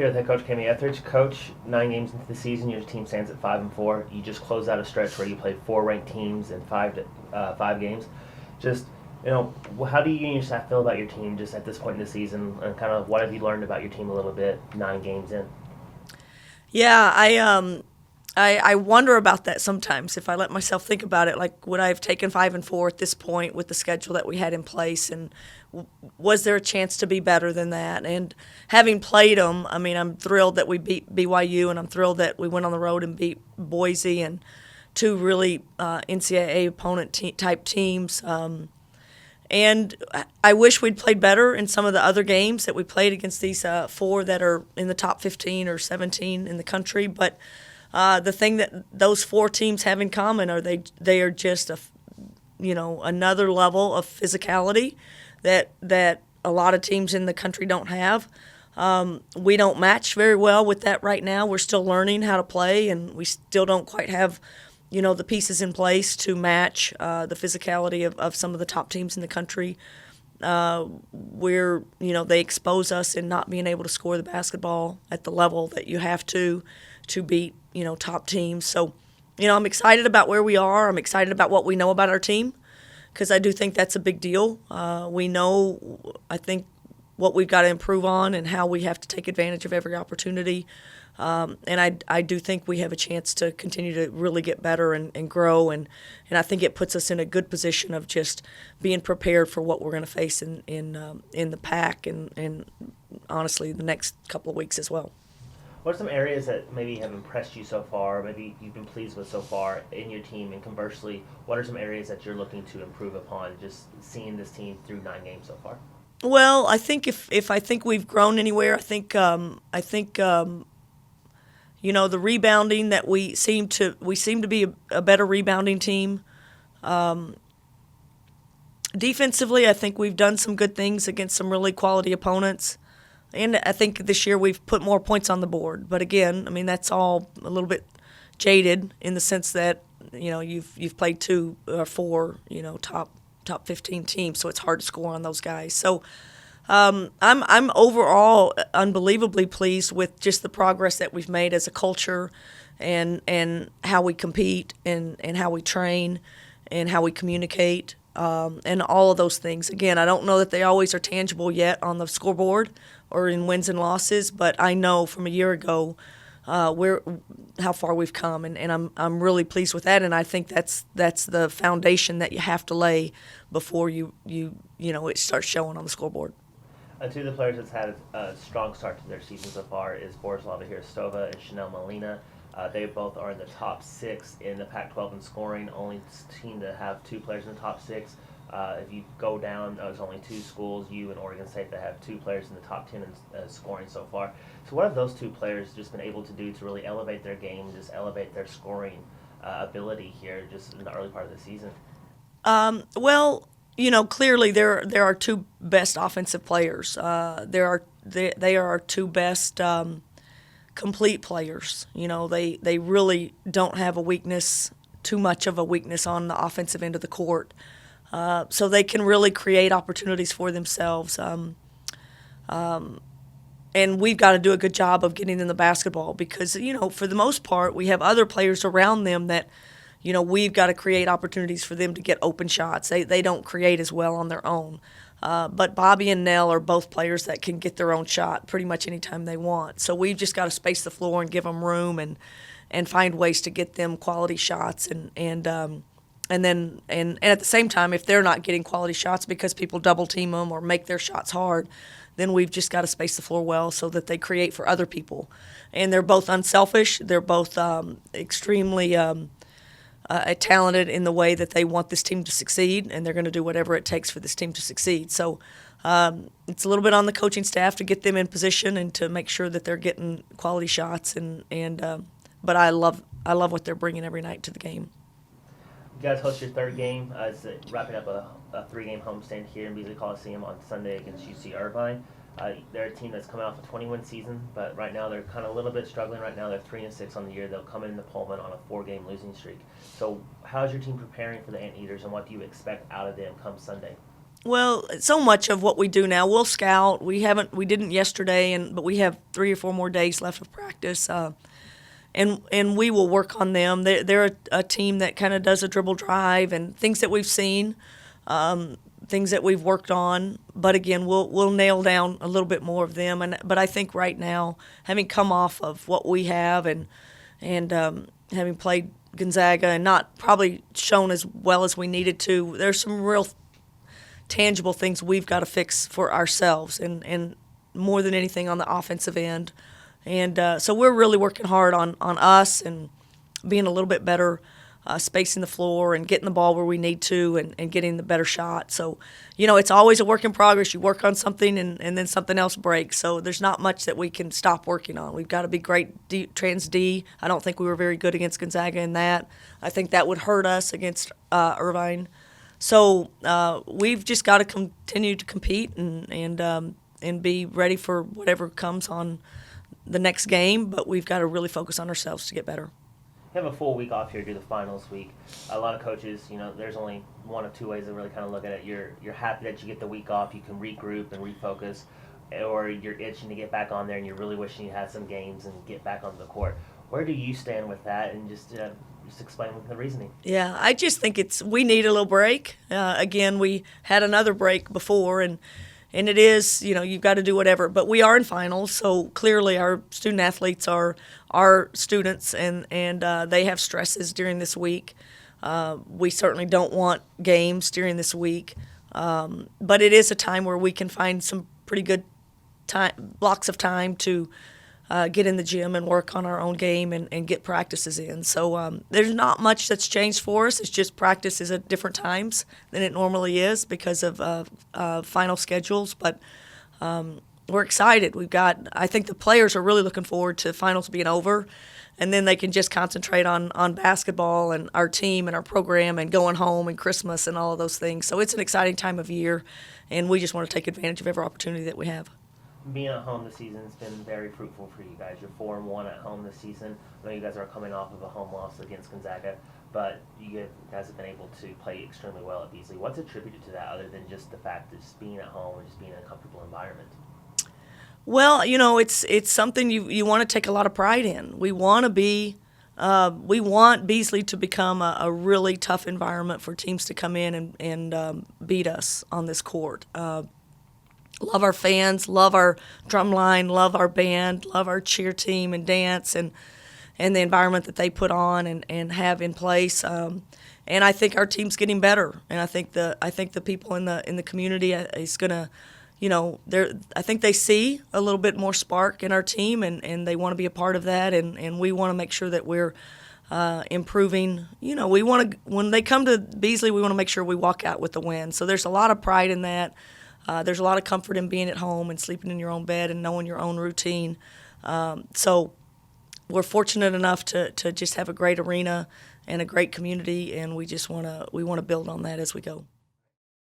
Here with head coach Kamie Ethridge. Coach, 9 games into the season, your team stands at 5-4. You just closed out a stretch where you played 4 ranked teams in five games. Just, how do you and your staff feel about your team just at this point in the season, and kind of what have you learned about your team a little bit 9 games in? Yeah, I wonder about that sometimes. If I let myself think about it, like would I have taken 5-4 at this point with the schedule that we had in place, and was there a chance to be better than that? And having played them, I mean, I'm thrilled that we beat BYU, and I'm thrilled that we went on the road and beat Boise and two really NCAA opponent type teams. And I wish we'd played better in some of the other games that we played against these four that are in the top 15 or 17 in the country. But the thing that those four teams have in common are they are just another level of physicality that a lot of teams in the country don't have. We don't match very well with that right now. We're still learning how to play, and we still don't quite have the pieces in place to match the physicality of some of the top teams in the country. They expose us in not being able to score the basketball at the level that you have to beat, top teams. So, I'm excited about where we are. I'm excited about what we know about our team, because I do think that's a big deal. We know, I think, what we've got to improve on and how we have to take advantage of every opportunity. And I do think we have a chance to continue to really get better and grow, and I think it puts us in a good position of just being prepared for what we're going to face in the pack and honestly the next couple of weeks as well. What are some areas that maybe have impressed you so far, maybe you've been pleased with so far in your team, and conversely, what are some areas that you're looking to improve upon just seeing this team through 9 games so far? Well, I think if I think we've grown anywhere, I think the rebounding that we seem to be a better rebounding team. Defensively, I think we've done some good things against some really quality opponents, and I think this year we've put more points on the board. But again, I mean, that's all a little bit jaded in the sense that you've played 2 or 4 top 15 teams, so it's hard to score on those guys. So I'm overall unbelievably pleased with just the progress that we've made as a culture, and how we compete and how we train and how we communicate, and all of those things. Again, I don't know that they always are tangible yet on the scoreboard or in wins and losses, but I know from a year ago how far we've come, and I'm really pleased with that. And I think that's the foundation that you have to lay before it starts showing on the scoreboard. Two of the players that's had a strong start to their season so far is Borislava Hirstova and Chanel Molina. They both are in the top 6 in the Pac-12 in scoring, only team to have 2 players in the top 6. If you go down, there's only 2 schools, you and Oregon State, that have 2 players in the top 10 in scoring so far. So what have those 2 players just been able to do to really elevate their game, just elevate their scoring ability here just in the early part of the season? Well, clearly there are 2 best offensive players. They are our 2 best complete players. They really don't have too much of a weakness on the offensive end of the court. So they can really create opportunities for themselves. And we've got to do a good job of getting them the basketball because, for the most part, we have other players around them that, we've got to create opportunities for them to get open shots. They don't create as well on their own. But Bobby and Nell are both players that can get their own shot pretty much anytime they want. So we've just got to space the floor and give them room and find ways to get them quality shots and at the same time, if they're not getting quality shots because people double team them or make their shots hard, then we've just got to space the floor well so that they create for other people. And they're both unselfish. They're both extremely talented in the way that they want this team to succeed, and they're going to do whatever it takes for this team to succeed. So it's a little bit on the coaching staff to get them in position and to make sure that they're getting quality shots. But I love what they're bringing every night to the game. You guys host your 3rd game. It's wrapping up a 3-game homestand here in Beasley Coliseum on Sunday against UC Irvine. They're a team that's coming off a 20-win season, but right now they're kind of a little bit struggling. Right now they're 3-6 on the year. They'll come into Pullman on a 4-game losing streak. So how's your team preparing for the Anteaters, and what do you expect out of them come Sunday? Well, so much of what we do now, we'll scout. We didn't yesterday, but we have 3 or 4 more days left of practice, and we will work on them. They're a team that kind of does a dribble drive and things that we've seen, things that we've worked on. But again, we'll nail down a little bit more of them. But I think right now, having come off of what we have and having played Gonzaga and not probably shown as well as we needed to, there's some real tangible things we've got to fix for ourselves, and more than anything on the offensive end. And so we're really working hard on us and being a little bit better, spacing the floor and getting the ball where we need to, and getting the better shot. So, it's always a work in progress. You work on something and then something else breaks. So there's not much that we can stop working on. We've got to be great trans D. I don't think we were very good against Gonzaga in that. I think that would hurt us against Irvine. So we've just got to continue to compete and be ready for whatever comes on the next game. But we've got to really focus on ourselves to get better. You have a full week off here due to the finals week. A lot of coaches, there's only one of two ways to really kind of look at it. You're happy that you get the week off. You can regroup and refocus, or you're itching to get back on there and you're really wishing you had some games and get back onto the court. Where do you stand with that? And just explain the reasoning. Yeah, I just think we need a little break. Again, we had another break before, and it is, you've got to do whatever. But we are in finals, so clearly our student athletes are students, and they have stresses during this week. We certainly don't want games during this week, but it is a time where we can find some pretty good blocks of time to get in the gym and work on our own game and get practices in. So there's not much that's changed for us. It's just practice is at different times than it normally is because of final schedules. But we're excited. I think the players are really looking forward to finals being over, and then they can just concentrate on basketball and our team and our program and going home and Christmas and all of those things. So it's an exciting time of year, and we just want to take advantage of every opportunity that we have. Being at home this season has been very fruitful for you guys. You're 4-1 at home this season. I know you guys are coming off of a home loss against Gonzaga, but you guys have been able to play extremely well at Beasley. What's attributed to that other than just the fact of just being at home and just being in a comfortable environment? Well, it's something you want to take a lot of pride in. We want Beasley to become a really tough environment for teams to come in and beat us on this court. Love our fans, love our drum line, love our band, love our cheer team and dance and the environment that they put on and have in place. And I think our team's getting better. And I think the people in the community is gonna, I think they see a little bit more spark in our team and they want to be a part of that. And we want to make sure that we're improving. When they come to Beasley, we want to make sure we walk out with the win. So there's a lot of pride in that. There's a lot of comfort in being at home and sleeping in your own bed and knowing your own routine. So we're fortunate enough to just have a great arena and a great community, and we want to build on that as we go.